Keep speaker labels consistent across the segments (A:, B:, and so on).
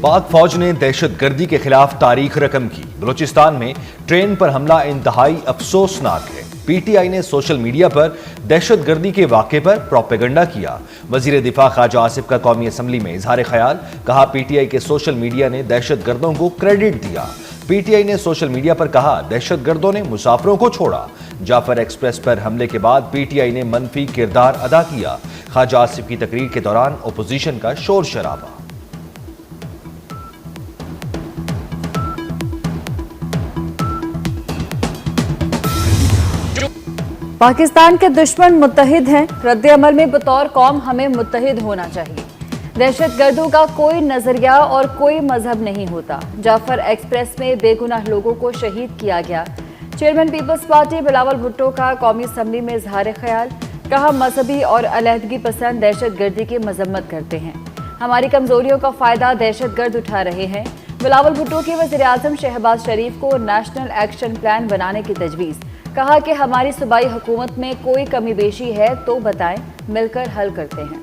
A: पाक फौज ने दहशतगर्दी के खिलाफ तारीख रकम की। बलूचिस्तान में ट्रेन पर हमला इंतहाई अफसोसनाक है। पीटीआई ने सोशल मीडिया पर दहशतगर्दी के वाक़े पर प्रोपेगेंडा किया। वजीर दिफा ख्वाजा आसिफ का कौमी असम्बली में इजहार ख्याल, कहा पीटीआई के सोशल मीडिया ने दहशतगर्दों को क्रेडिट दिया। पीटीआई ने सोशल मीडिया पर कहा दहशतगर्दों ने मुसाफिरों को छोड़ा। जाफर एक्सप्रेस पर हमले के बाद पीटीआई ने मनफी किरदार अदा किया। ख्वाजा आसिफ की तकरीर के दौरान ओपोजिशन का शोर शराबा।
B: पाकिस्तान के दुश्मन मुत्तहिद हैं, रद्द-ए-अमल में बतौर कौम हमें मुत्तहिद होना चाहिए। दहशतगर्दों का कोई नजरिया और कोई मजहब नहीं होता। जाफर एक्सप्रेस में बेगुनाह लोगों को शहीद किया गया। Chairman peoples party Bilawal Bhutto का कौमी असम्बली में इजहार ख्याल, कहा मजहबी और अलहदगी पसंद दहशतगर्दी की मजम्मत करते हैं। हमारी कमजोरियों का फायदा दहशतगर्द उठा रहे हैं। बिलावल भुट्टो की वज़ीर आज़म शहबाज शरीफ को नेशनल एक्शन प्लान बनाने की तजवीज़, कहा कि हमारी सूबाई हुकूमत में कोई कमी बेशी है तो बताएं, मिलकर हल करते हैं।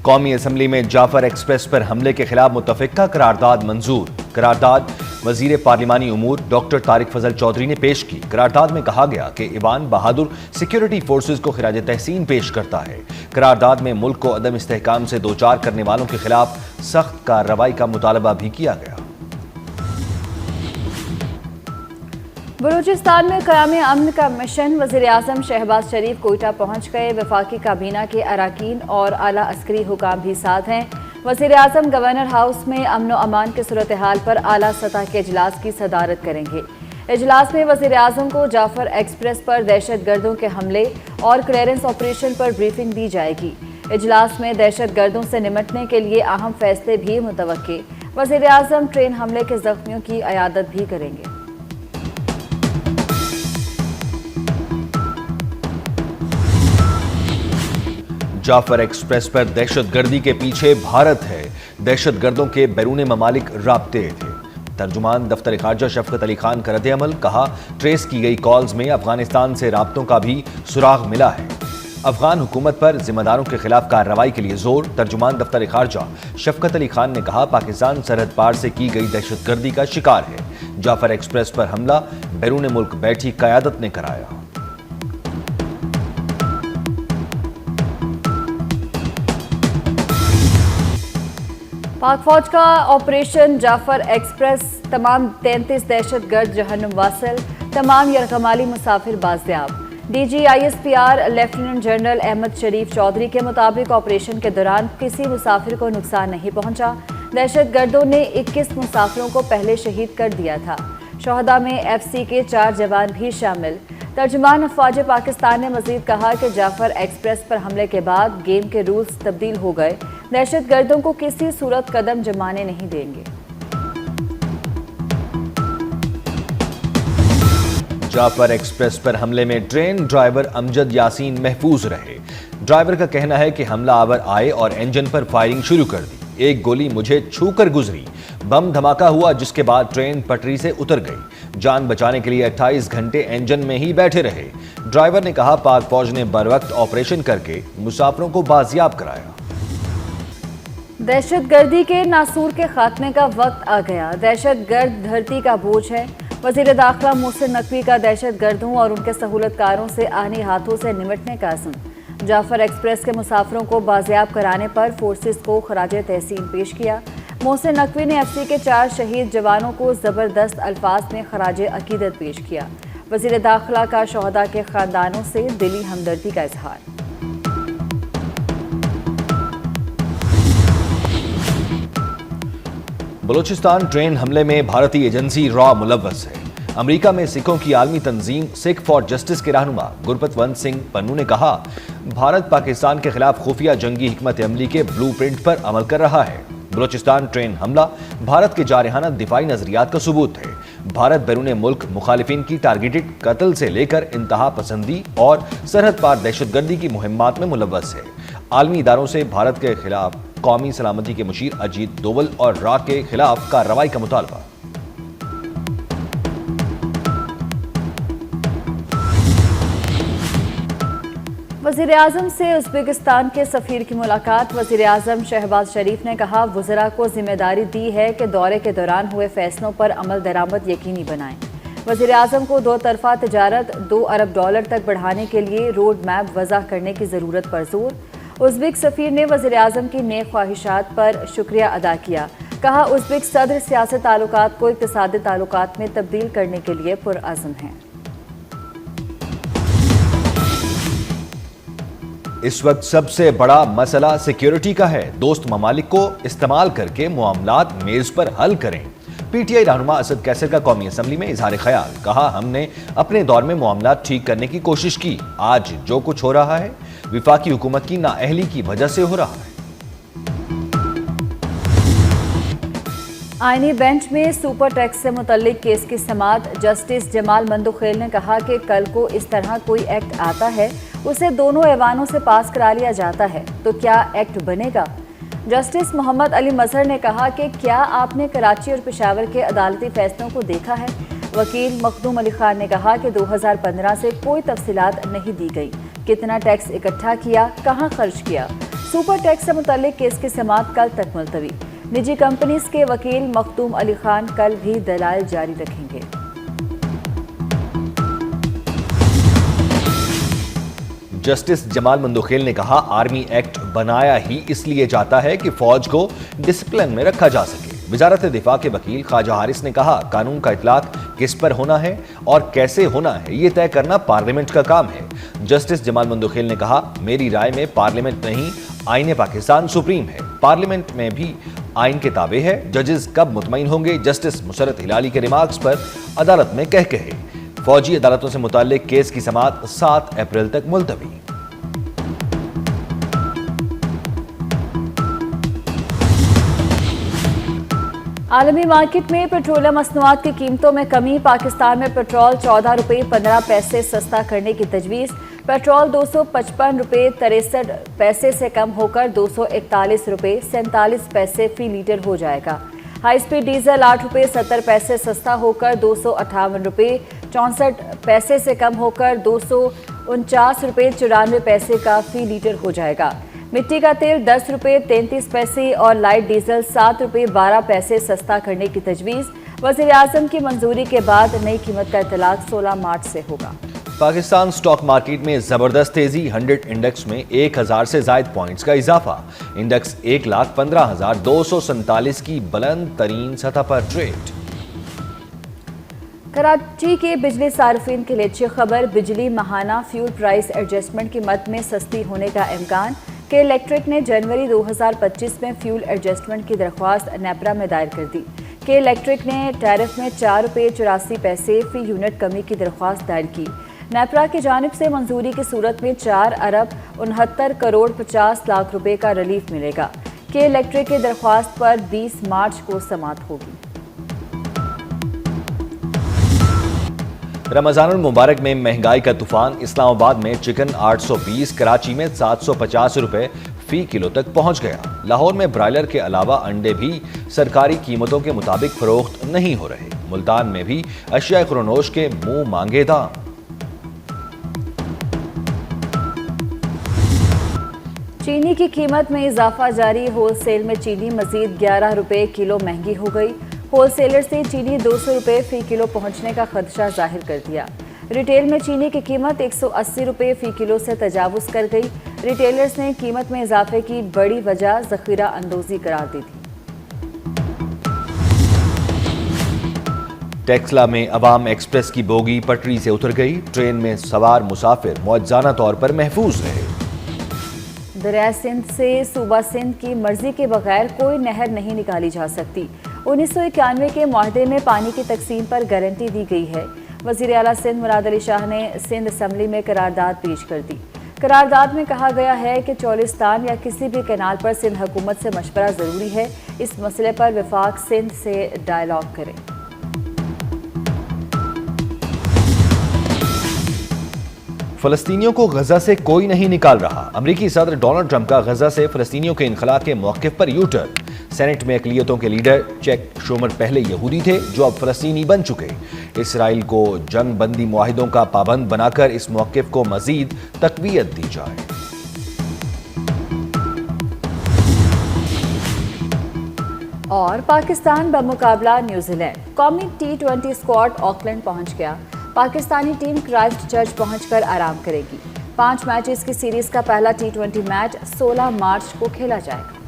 A: कौमी असम्बली में जाफर एक्सप्रेस पर हमले के खिलाफ मुत्तफ़िका करारदाद मंजूर। करारदाद वजीर पार्लिमानी उमूर डॉक्टर तारिक फजल चौधरी ने पेश की। करारदाद में कहा गया कि ईवान बहादुर सिक्योरिटी फोर्सेज को खिराज तहसीन पेश करता है। करारदाद में मुल्क को अदम इस्तेहकाम से दो चार करने वालों के खिलाफ सख्त कार्रवाई का मुतालबा भी किया गया।
B: बलूचिस्तान में क़याम अमन का मिशन, वज़ीर आज़म शहबाज शरीफ कोयटा पहुँच गए। वफाकी काबीना के अराकीन और आला अस्करी हुकाम भी साथ हैं। वज़ीर आज़म गवर्नर हाउस में अमन व अमान की सूरत हाल पर आला सतह के इजलास की सदारत करेंगे। इजलास में वज़ीर आज़म को जाफर एक्सप्रेस पर दहशतगर्दों के हमले और क्लियरेंस ऑपरेशन पर ब्रीफिंग दी जाएगी। इजलास में दहशतगर्दों से निमटने के लिए अहम फैसले भी मुतवक्के। वज़ीर आज़म ट्रेन हमले के जख्मियों की अयादत भी करेंगे।
A: जाफर एक्सप्रेस पर दहशतगर्दी के पीछे भारत है। दहशतगर्दों के बैरून ममालिक राब्ते थे। तर्जुमान दफ्तर खारजा शफकत अली खान का रद्द-ए-अमल, कहा ट्रेस की गई कॉल्स में अफगानिस्तान से राब्तों का भी सुराग मिला है। अफगान हुकूमत पर जिम्मेदारों के खिलाफ कार्रवाई के लिए जोर। तर्जुमान दफ्तर खारजा शफकत अली खान ने कहा पाकिस्तान सरहद पार से की गई दहशतगर्दी का शिकार है। जाफर एक्सप्रेस पर हमला बैरून मुल्क बैठी क़यादत ने कराया।
B: पाक फौज का ऑपरेशन जाफर एक्सप्रेस, तमाम 33 दहशतगर्द जहन्नुम वासिल, तमाम यरगमाली मुसाफिर बाजियाब। DG ISPR lieutenant general Ahmad Sharif Chaudhry के मुताबिक ऑपरेशन के दौरान किसी मुसाफिर को नुकसान नहीं पहुंचा। दहशतगर्दों ने 21 मुसाफिरों को पहले शहीद कर दिया था। शोहदा में FC के 4 जवान भी शामिल। तर्जुमान अफवाज पाकिस्तान ने मजीद कहा कि जाफर एक्सप्रेस पर हमले के बाद गेम के रूल्स तब्दील हो गए। दहशतगर्दों को किसी सूरत कदम जमाने नहीं देंगे।
A: जाफर एक्सप्रेस पर हमले में ट्रेन ड्राइवर अमजद यासीन महफूज रहे। ड्राइवर का कहना है कि हमलावर आए और इंजन पर फायरिंग शुरू कर दी। एक गोली मुझे छूकर गुजरी। बम धमाका हुआ जिसके बाद ट्रेन पटरी से उतर गई। जान बचाने के लिए 28 घंटे इंजन में ही बैठे रहे। ड्राइवर ने कहा पाक फौज ने बरवक्त ऑपरेशन करके मुसाफिरों को बाजियाब कराया।
B: दहशतगर्दी के नासूर के खात्मे का वक्त आ गया। दहशतगर्द धरती का बोझ है। वज़ीर दाखिला मोहसिन नकवी का दहशतगर्दों और उनके सहूलतकारों से आने हाथों से निमटने का अज़्म। जाफर एक्सप्रेस के मुसाफिरों को बाजियाब कराने पर फोर्सेस को खराज तहसीन पेश किया। मोहसिन नकवी ने FC के 4 शहीद जवानों को ज़बरदस्त अल्फाज में खराज अकीदत पेश किया। वज़ीर दाखिला का शोहदा के ख़ानदानों से दिली हमदर्दी का इजहार।
A: बलूचिस्तान ट्रेन हमले में भारतीय एजेंसी रॉ मुलव्वस है। अमेरिका में सिखों की आलमी तंजीम सिख फॉर जस्टिस के रहनुमा गुरबतवंत सिंह पन्नू ने कहा भारत पाकिस्तान के खिलाफ खुफिया जंगी हिकमत अमली के ब्लूप्रिंट पर अमल कर रहा है। बलूचिस्तान ट्रेन हमला भारत के जारहाना दिफाई नजरियात का सबूत है। भारत बैरून मुल्क मुखालिफिन की टारगेटेड कत्ल से लेकर इंतहा पसंदी और सरहद पार दहशतगर्दी की मुहिम्मात में मुलव्वस है। आलमी इदारों से भारत के खिलाफ कौमी सलामती के मुशीर अजीत दोवल और रा के खिलाफ कार्रवाई का मुतालबा।
B: वज़ीर आज़म से उज़्बेकिस्तान के सफ़ीर की मुलाकात। वज़ीर आज़म शहबाज शरीफ ने कहा, वज़रा को जिम्मेदारी दी है कि दौरे के दौरान हुए फैसलों पर अमल दरामद यकीनी बनाएं। वज़ीर आज़म को दो तरफ़ा तजारत $2 अरब तक बढ़ाने के लिए रोड मैप वज़ा करने की ज़रूरत पर जोर। उज़्बेक सफ़ीर ने वज़ीर आज़म की नेक ख्वाहिशात पर शुक्रिया अदा किया। कहा, उज़्बेक सदर सियासी ताल्लुकात को इक़्तिसादी ताल्लुकात में तब्दील करने के लिए पुरअज़्म हैं।
A: इस वक्त सबसे बड़ा मसला सिक्योरिटी का है। दोस्त ममालिक को इस्तेमाल करके मामलात मेज पर हल करें। पीटीआई रहनुमा असद कैसर का कौमी असम्बली में इजहार ख्याल। कहा, हमने अपने दौर में मामलात ठीक करने की कोशिश की। आज जो कुछ हो रहा है विफाकी हुकूमत की नाअहली की वजह से हो रहा है।
B: आईनी बेंच में सुपर टैक्स से मुतल्लिक केस की समाअत। जस्टिस जमाल मंदोखेल ने कहा कि कल को इस तरह कोई एक्ट आता है, उसे दोनों ऐवानों से पास करा लिया जाता है, तो क्या एक्ट बनेगा? जस्टिस मोहम्मद अली मजहर ने कहा कि क्या आपने कराची और पेशावर के अदालती फैसलों को देखा है? वकील मखदूम अली खान ने कहा कि 2015 से कोई तफसीलात नहीं दी गई। कितना टैक्स इकट्ठा किया, कहाँ खर्च किया? सुपर टैक्स से मुतल्लिक केस की समाअत कल तक मुलतवी। निजी कंपनीज के वकील मखदूम अली खान कल भी दलाइल जारी रखेंगे।
A: जस्टिस जमाल मंदोखेल ने कहा, आर्मी एक्ट बनाया ही इसलिए जाता है कि फौज को डिसिप्लिन में रखा जा सके। वजारत दिफा के वकील ख्वाजा हारिस ने कहा, कानून का इतलाक किस पर होना है और कैसे होना है, ये तय करना पार्लियामेंट का काम है। जस्टिस जमाल मंदोखेल ने कहा, मेरी राय में पार्लियामेंट नहीं, आईने पाकिस्तान सुप्रीम है। पार्लियामेंट में भी आइन के ताबे है। जजेस कब मुतमईन होंगे? जस्टिस मुसरत हिलाली के रिमार्क्स पर अदालत में कहे। फौजी अदालतों से मुताल्लिक केस की समाअत 7 अप्रैल तक मुलतवी।
B: आलमी मार्केट में पेट्रोलियम मसनूआत की कीमतों में कमी। पाकिस्तान में पेट्रोल ₹14.15 सस्ता करने की तजवीज़। पेट्रोल ₹255.63 से कम होकर ₹241.47 फी लीटर हो जाएगा। हाई स्पीड डीजल ₹8.70 सस्ता होकर ₹258.64 से कम होकर ₹249.94 का फी लीटर हो जाएगा। मिट्टी का तेल ₹10.33 और लाइट डीजल ₹7.12 सस्ता करने की तजवीज़। वज़ीर आज़म की मंजूरी के बाद नई कीमत का इतलाक 16 मार्च से होगा।
A: पाकिस्तान स्टॉक मार्केट में जबरदस्त तेजी। 100 इंडेक्स में 1000 से जायद पॉइंट्स का इजाफा। इंडेक्स 1,15,247 की बुलंद तरीन सतह पर ट्रेड।
B: कराची के बिजली सार्फिन के लिए अच्छी खबर। बिजली माहाना फ्यूल प्राइस एडजस्टमेंट की मद में सस्ती होने का इम्कान। के इलेक्ट्रिक ने जनवरी 2025 में फ्यूल एडजस्टमेंट की दरख्वास्त नेपरा में दायर कर दी। के इलेक्ट्रिक ने टैरिफ में ₹4.84 फी यूनिट कमी की दरख्वास्त दायर की। नेपरा की जानिब से मंजूरी की सूरत में ₹4,69,50,00,000 का रिलीफ मिलेगा। के इलेक्ट्रिक की दरख्वास्त पर 20 मार्च को समाअत होगी।
A: रमजानुल मुबारक में महंगाई का तूफान। इस्लामाबाद में चिकन 820, कराची में 750 रुपए फी किलो तक पहुंच गया। लाहौर में ब्रायलर के अलावा अंडे भी सरकारी कीमतों के मुताबिक फरोख्त नहीं हो रहे। मुल्तान में भी अशिया खुरनोश के मुंह मांगे दाम।
B: चीनी की कीमत में इजाफा जारी। होलसेल में चीनी मजीद ₹11 किलो महंगी हो गई। होलसेलर से चीनी ₹200 फी किलो पहुंचने का खदशा जाहिर कर दिया। रिटेल में चीनी की कीमत ₹180 फी किलो से तजावुज कर गई। रिटेलर्स ने कीमत में इजाफे की बड़ी वजह जखीरा अंदोजी करार दी थी।
A: टेक्सला में अवाम एक्सप्रेस की बोगी पटरी से उतर गई। ट्रेन में सवार मुसाफिर मुअज्जाना तौर पर महफूज रहे।
B: दरिया सिंध से सूबा सिंध की मर्जी के बगैर कोई नहर नहीं निकाली जा सकती। 1991 के मुआहदे में पानी की तकसीम पर गारंटी दी गई है। वज़ीर आला सिंध मुराद अली शाह ने सिंध असम्बली में करारदाद पेश कर दी। करारदाद में कहा गया है कि चौलिस्तान या किसी भी कैनाल पर सिंध हुकूमत से मशवरा ज़रूरी है। इस मसले पर वफाक सिंध से डायलॉग करें।
A: फलस्तीनियों को गजा से कोई नहीं निकाल रहा। अमरीकी सदर डोनाल्ड ट्रंप का गजा से फलस्तीनियों के इनखला के मौक़िफ़ पर यू टर्न। सेनेट में अक़लियतों के लीडर चैक शूमर पहले यहूदी थे जो अब फ़लस्तीनी बन चुके। इसराइल को जंग बंदी मुआहिदों का पाबंद बनाकर इस मौक़िफ़ को मज़ीद तक़वियत दी जाए।
B: और पाकिस्तान बमुकाबला न्यूजीलैंड कौमी T20 स्क्वाड ऑकलैंड पहुंच गया। पाकिस्तानी टीम क्राइस्ट चर्च पहुंचकर आराम करेगी। 5 मैचेस की सीरीज का पहला T20 मैच 16 मार्च को खेला जाएगा।